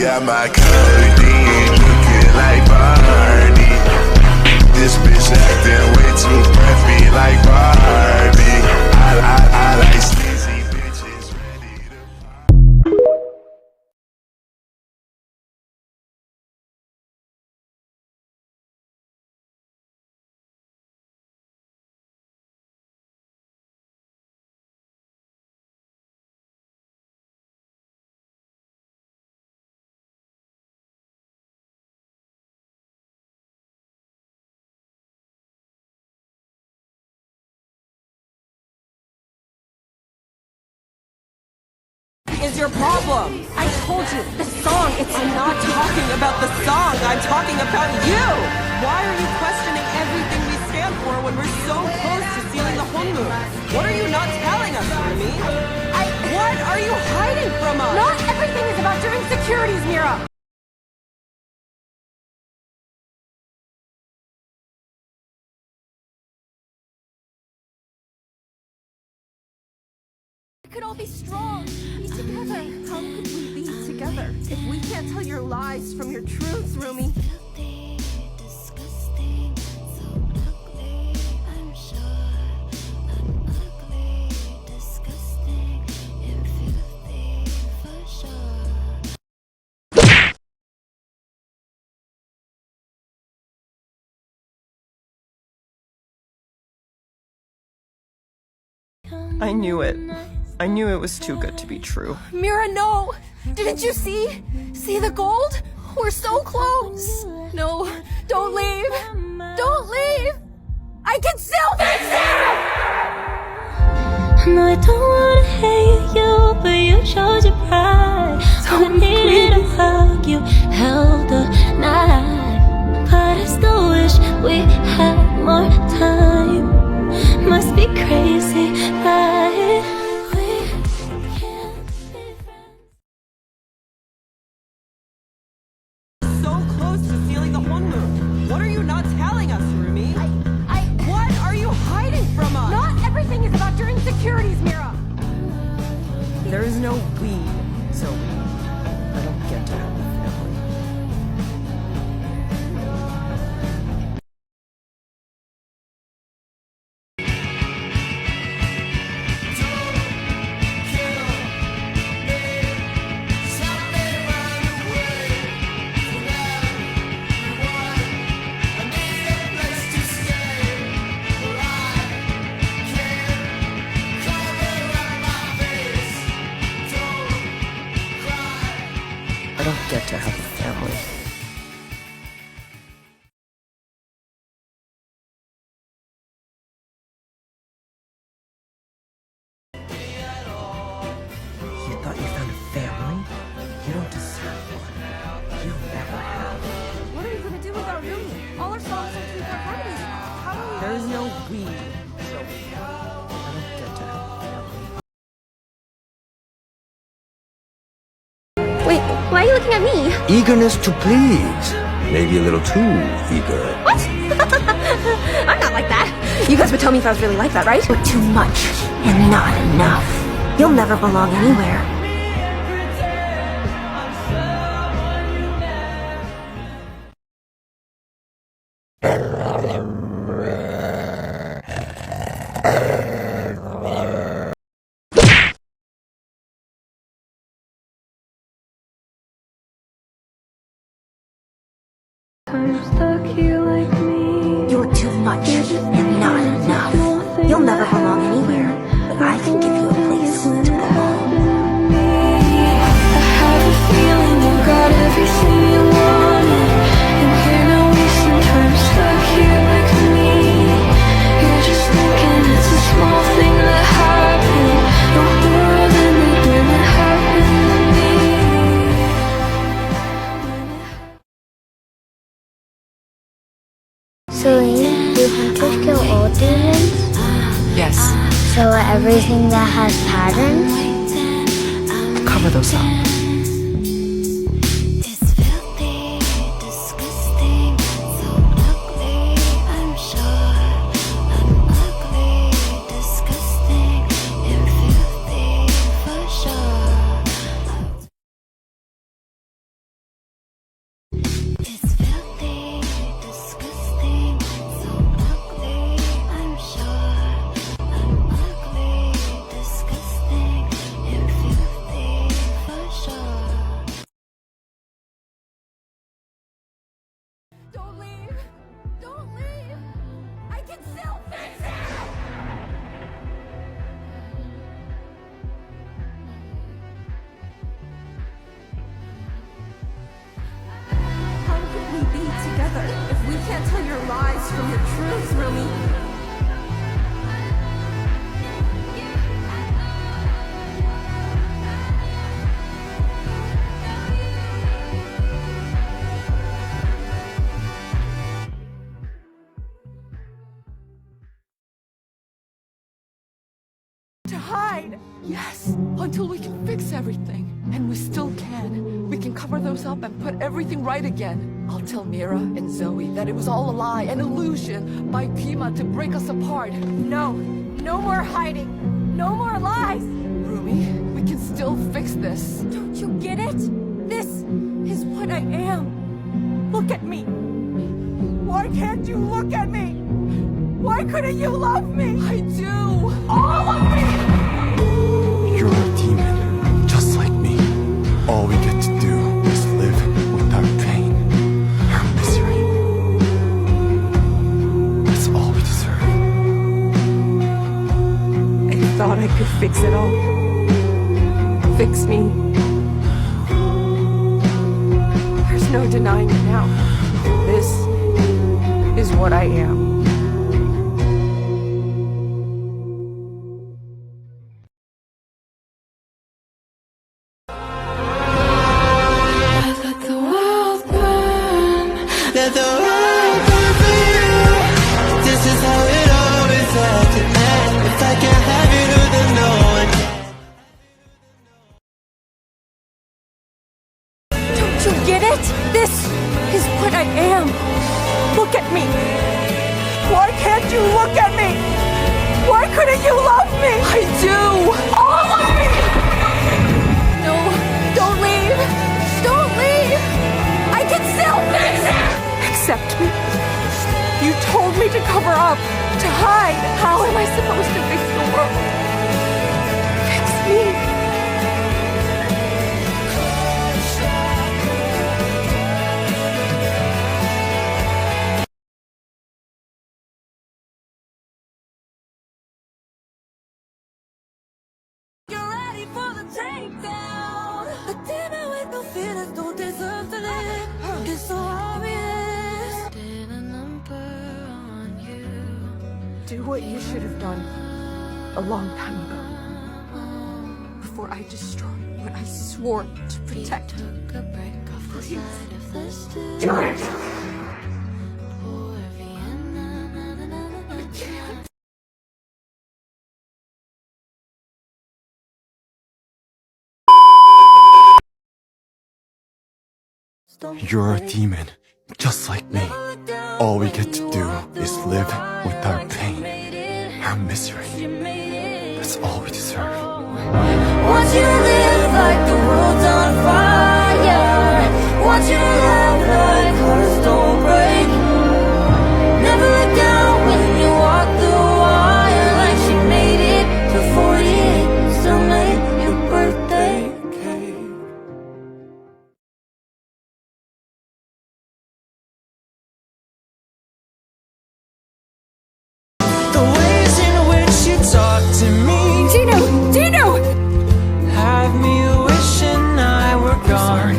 Got my codeine looking like Barney. This bitch acting way too preppy like Barbie. I like sleazy bitches ready to is your problem? I told you, the song, I'm not talking about the song, I'm talking about you! Why are you questioning everything we stand for when we're so close to sealing the Honmu? What are you not telling us, Rumi? What are you hiding from us? Not everything is about your insecurities, Mira! We could all be strong, be together. How could we be together if we can't tell your lies from your truths, Rumi? I knew it. I knew it was too good to be true. Mira, no! Didn't you see? See the gold? We're so close! No, don't leave! Don't leave! I can still fix it! No, I don't wanna hate you, but you showed your pride. So I needed a hug, you held a knife. But I still wish we had more time. Must be crazy, right? We can't be friends. So close to sealing the Honmu. What are you not telling us, Rumi? What are you hiding from us? Not everything is about your insecurities, Mira! There is no we, Zoe. I don't get to have a family. I don't get to have a family. You thought you found a family? You don't deserve one. You never have. What are you gonna do without Rumi? All our songs are two-part harmonies. How do we... There is no we, Zoe. I don't get to have a family. Wait, why are you looking at me? Eagerness to please. Maybe a little too eager. What? I'm not like that. You guys would tell me if I was really like that, right? You're too much and not enough. You'll never belong anywhere. I'm stuck here like me. You're too much and not enough. You'll never belong anywhere, but I can give you a place to belong. I have a feeling you got everything you wanted, and we're not wasting time stuck here like me. You're just thinking it's a small thing that happened, the world ended when it happened to me. Celine, do hunters kill all demons? Yes. So everything that has patterns? Cover those up. together if we can't tell your lies from your truths, Rumi? To hide! Yes, until we can fix everything. And we still can. We can cover those up and put everything right again. I'll tell Mira and Zoe that it was all a lie, an illusion by Kima to break us apart. No, no more hiding. No more lies. Rumi, we can still fix this. Don't you get it? This is what I am. Look at me. Why can't you look at me? Why couldn't you love me? I do! All of me! You're a demon, just like me. All we get to do is live without pain, our misery. That's all we deserve. I thought I could fix it all. Fix me. There's no denying it now. This is what I am. Let the world burn for you. This is how it always had to end. If I can't have you, then no one can. Don't you get it? This is what I am. Look at me. Why can't you look at me? Why couldn't you love me? I do! All of me! No, don't leave. Don't leave. I can still fix it. Accept me. You told me to cover up, to hide. How am I supposed to fix the world? Fix me. You're ready for the takedown. A demon with no feelings don't deserve to live. It's so obvious. Did a number on you. Do what you should have done a long time ago. Before I destroyed what I swore to protect. Took a break off the side of the stool. Do it. Poor Vienna, na, na, na, na, na. You're a demon, just like me. All we get to do is live without pain, our misery. That's all we deserve. Want you to live like the world's on fire. Want you to love like hearts don't break. Never let down when you walk the wire. Like she made it to 48, still made your birthday cake. The ways in which you talk to me Dino! have me wishing I were gone.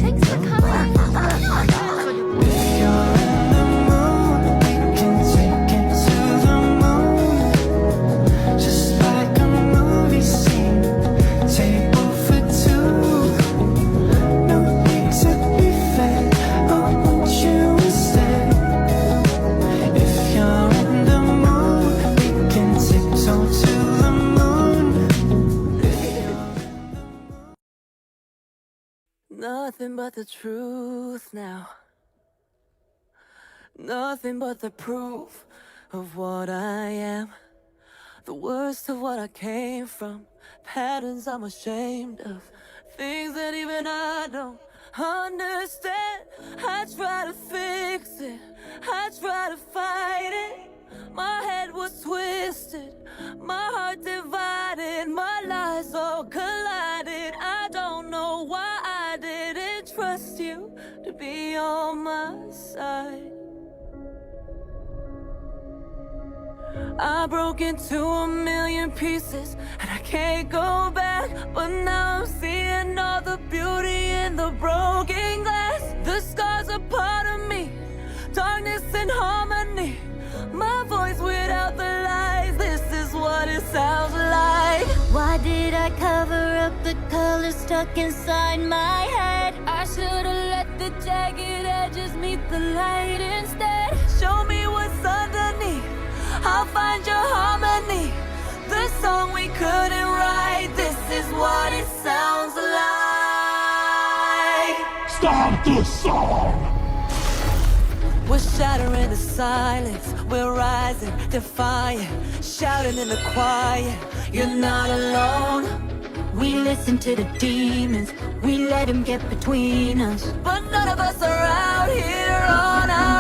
Thanks for coming. If you're in the mood, we can take it to the moon. Just like a movie scene, table for two. No need to be fake, I want you instead. If you're in the mood, we can tiptoe to the moon. Nothing but the truth now. Nothing but the proof of what I am. The worst of what I came from. Patterns I'm ashamed of. Things that even I don't understand. I try to fix it. I try to fight it. My head was twisted. My heart divided. My lies all collided. I don't know why I didn't trust you to be on my side. I broke into a million pieces and I can't go back. But now I'm seeing all the beauty in the broken glass. The scars are part of me, darkness and harmony. My voice without the lies, this is what it sounds like. Why did I cover up the color stuck inside my head? I should've let the jagged edges meet the light instead. Show me what's underneath, I'll find your harmony. The song we couldn't write, this is what it sounds like. Stop the song! We're shattering the silence, we're rising, defiant, shouting in the quiet. You're not alone. We listen to the demons, we let them get between us. But none of us are out here on our